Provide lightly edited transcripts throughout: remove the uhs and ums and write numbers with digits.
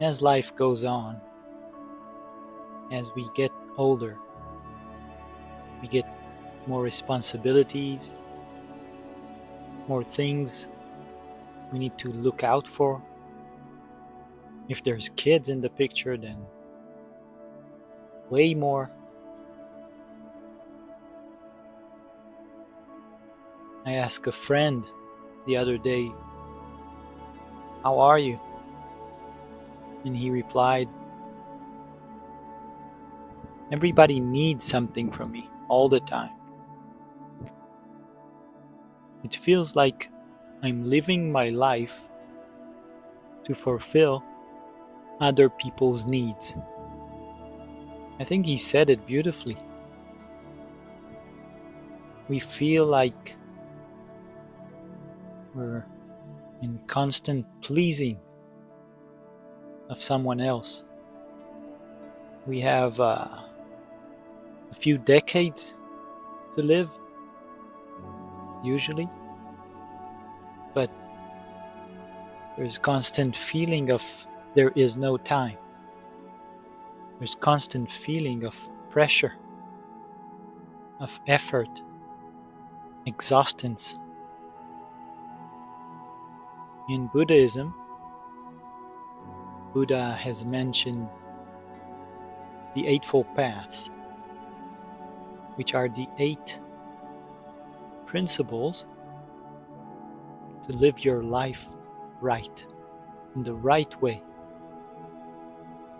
as life goes on, as we get older, we get more responsibilities, more things we need to look out for. If there's kids in the picture, then way more. I asked a friend the other day, "How are you?" And he replied, "Everybody needs something from me all the time. It feels like I'm living my life to fulfill other people's needs." I think he said it beautifully. We feel like we're in constant pleasing of someone else. We have a few decades to live, usually, but there's constant feeling of there is no time. There's constant feeling of pressure, of effort, exhaustance. In Buddhism, Buddha has mentioned the Eightfold Path, which are the 8 principles to live your life right, in the right way.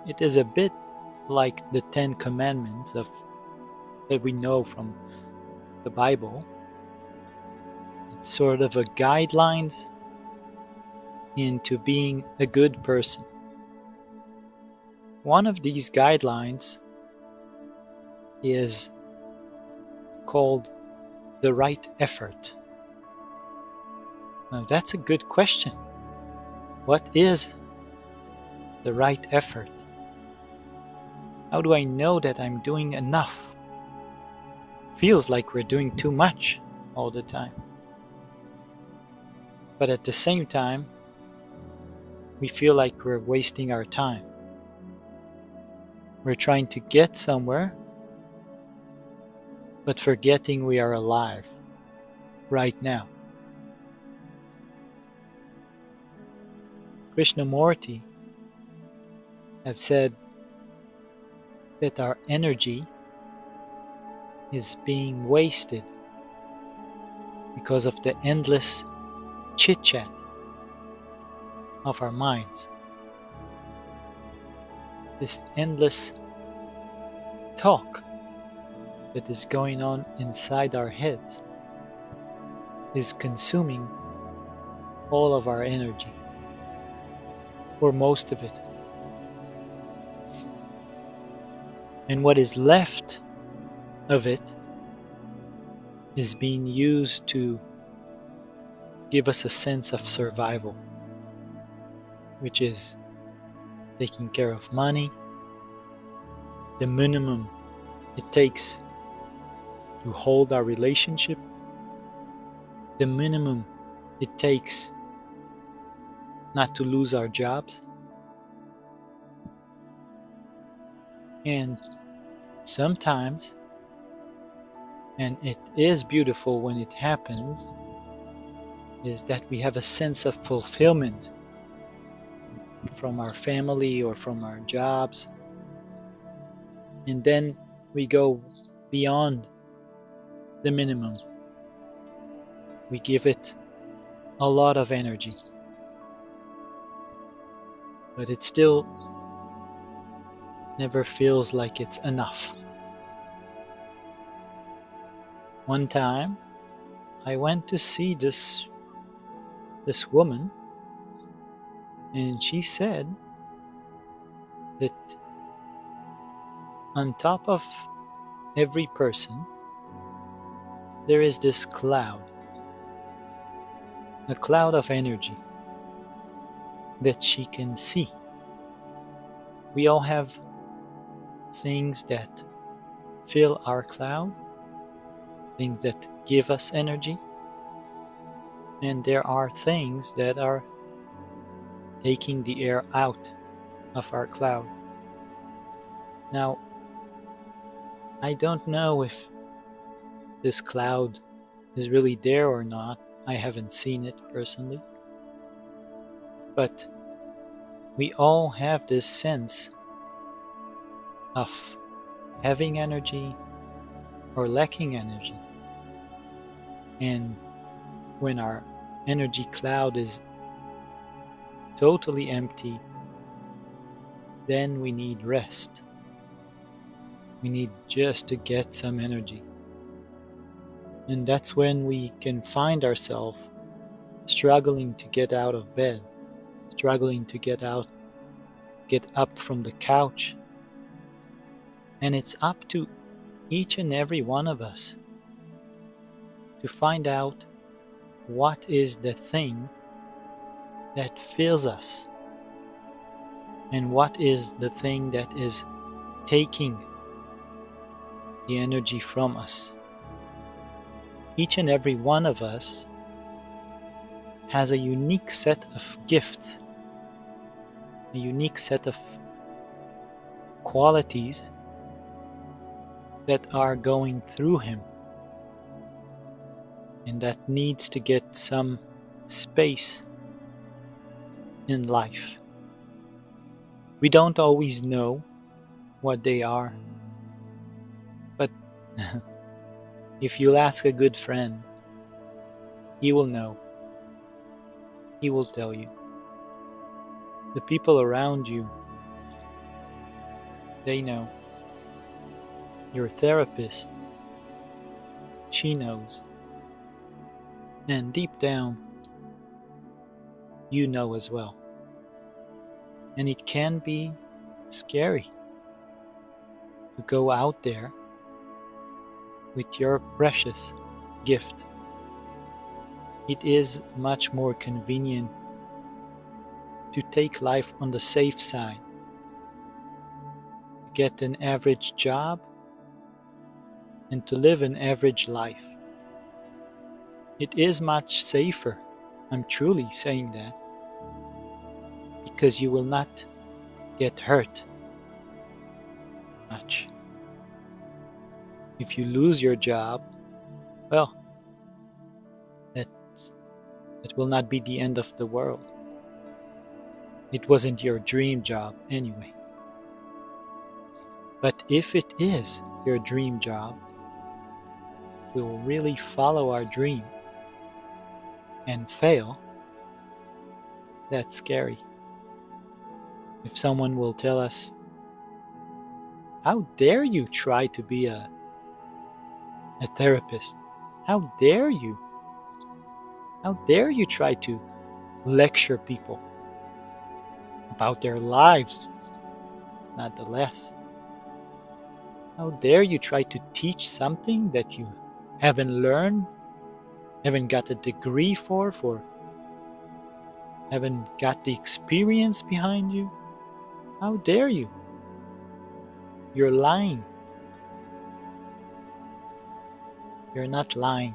It is a bit like the 10 Commandments that we know from the Bible. It's sort of a guidelines into being a good person. One of these guidelines is called the right effort. Now that's a good question. What is the right effort? How do I know that I'm doing enough? Feels like we're doing too much all the time. But at the same time, we feel like we're wasting our time. We're trying to get somewhere, but forgetting we are alive right now. Krishnamurti have said that our energy is being wasted because of the endless chit-chat of our minds. This endless talk that is going on inside our heads is consuming all of our energy, or most of it. And what is left of it is being used to give us a sense of survival, which is taking care of money, the minimum it takes to hold our relationship, the minimum it takes not to lose our jobs. And sometimes, and it is beautiful when it happens, is that we have a sense of fulfillment from our family or from our jobs. And then we go beyond the minimum. We give it a lot of energy. But it still never feels like it's enough. One time, I went to see this woman, and she said that on top of every person, there is this cloud, a cloud of energy that she can see. We all have things that fill our cloud, things that give us energy, and there are things that are taking the air out of our cloud. Now, I don't know if this cloud is really there or not. I haven't seen it personally. But we all have this sense of having energy or lacking energy. And when our energy cloud is totally empty, then we need rest. We need just to get some energy. And that's when we can find ourselves struggling to get out of bed, struggling to get up from the couch. And it's up to each and every one of us to find out what is the thing that fills us and what is the thing that is taking the energy from us. Each and every one of us has a unique set of gifts, a unique set of qualities that are going through him and that needs to get some space in life. We don't always know what they are, but if you'll ask a good friend, he will know. He will tell you. The people around you, they know. Your therapist, she knows. And deep down, you know as well. And it can be scary to go out there with your precious gift. It is much more convenient to take life on the safe side, to get an average job and to live an average life. It is much safer, I'm truly saying that, because you will not get hurt much. If you lose your job, well, that will not be the end of the world. It wasn't your dream job anyway. But if it is your dream job, if we will really follow our dream and fail, that's scary. If someone will tell us, how dare you try to be a therapist? How dare you? How dare you try to lecture people about their lives, nonetheless? How dare you try to teach something that you haven't learned, haven't got a degree for, haven't got the experience behind you? How dare you? You're lying. You're not lying.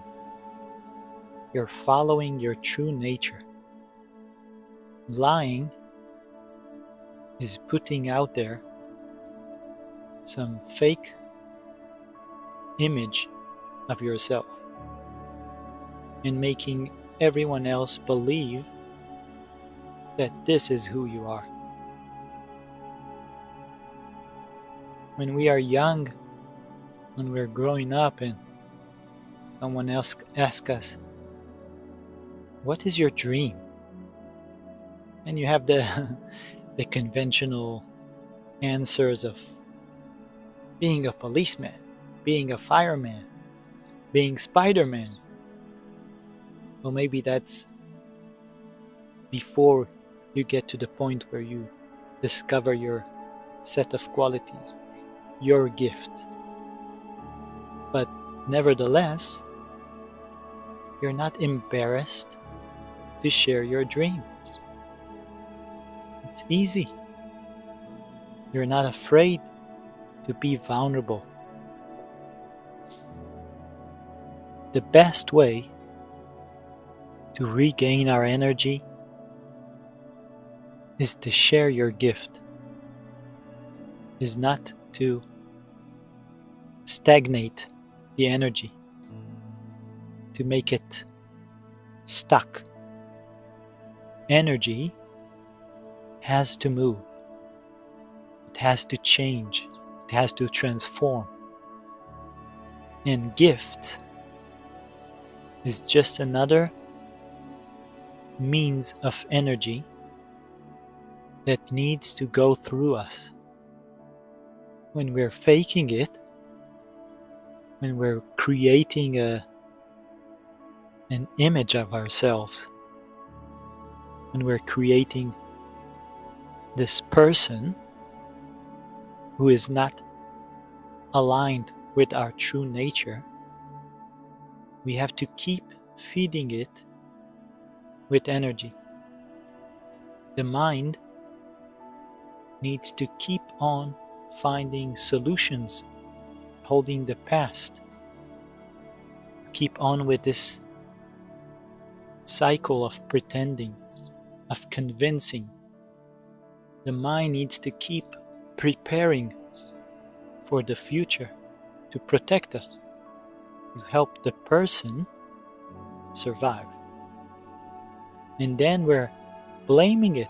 You're following your true nature. Lying is putting out there some fake image of yourself and making everyone else believe that this is who you are. When we are young, when we're growing up and someone else asks us, what is your dream? And you have the conventional answers of being a policeman, being a fireman, being Spider-Man. Well, maybe that's before you get to the point where you discover your set of qualities, your gifts. But nevertheless, you're not embarrassed to share your dream. It's easy. You're not afraid to be vulnerable. The best way to regain our energy is to share your gift. is not to stagnate the energy, to make it stuck. Energy has to move. It has to change. It has to transform. And gift is just another means of energy that needs to go through us. When we're faking it, when we're creating an image of ourselves, when we're creating this person who is not aligned with our true nature, we have to keep feeding it with energy. The mind needs to keep on finding solutions, holding the past, keep on with this cycle of pretending, of convincing. The mind needs to keep preparing for the future to protect us, to help the person survive. And then we're blaming it.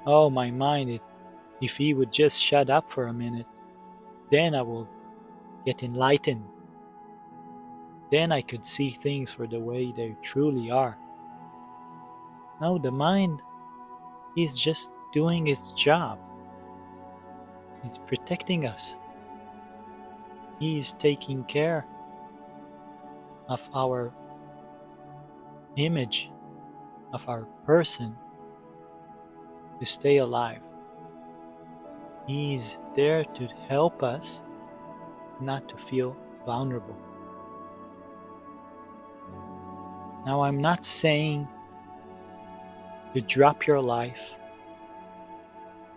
Oh, my mind, if he would just shut up for a minute, then I will get enlightened. Then I could see things for the way they truly are. No, the mind is just doing its job. It's protecting us. He is taking care of our image, of our person, to stay alive. He is there to help us not to feel vulnerable. Now, I'm not saying to drop your life.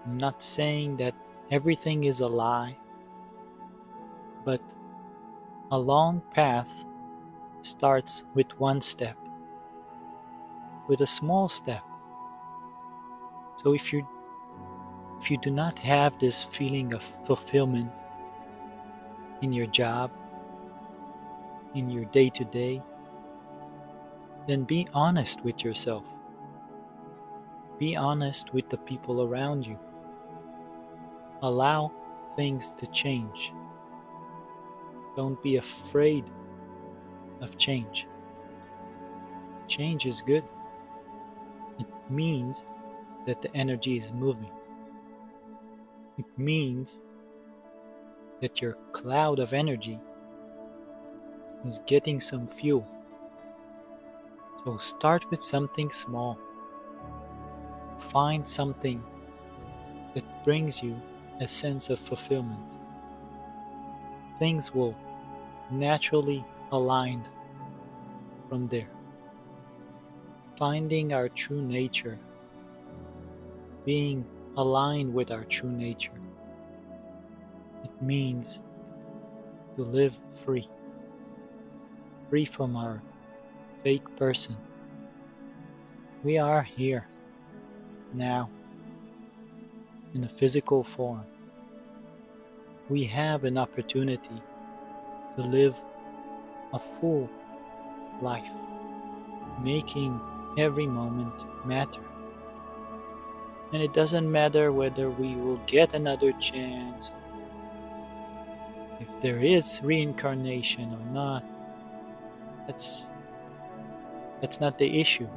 I'm not saying that everything is a lie, but a long path starts with one step, with a small step. So if you do not have this feeling of fulfillment in your job, in your day-to-day, then be honest with yourself. Be honest with the people around you. Allow things to change. Don't be afraid of change. Change is good. It means that the energy is moving. It means that your cloud of energy is getting some fuel. So start with something small. Find something that brings you a sense of fulfillment. Things will naturally align from there. Finding our true nature, being aligned with our true nature, it means to live free from our fake person. We are here now in a physical form. We have an opportunity to live a full life, making every moment matter. And it doesn't matter whether we will get another chance, if there is reincarnation or not. That's not the issue.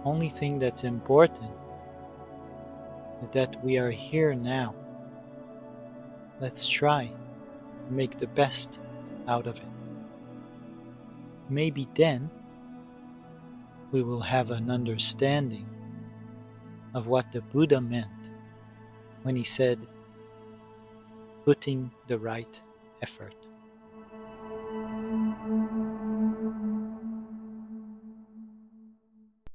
Only thing that's important is that we are here now. Let's try to make the best out of it. Maybe then we will have an understanding of what the Buddha meant when he said, putting the right effort.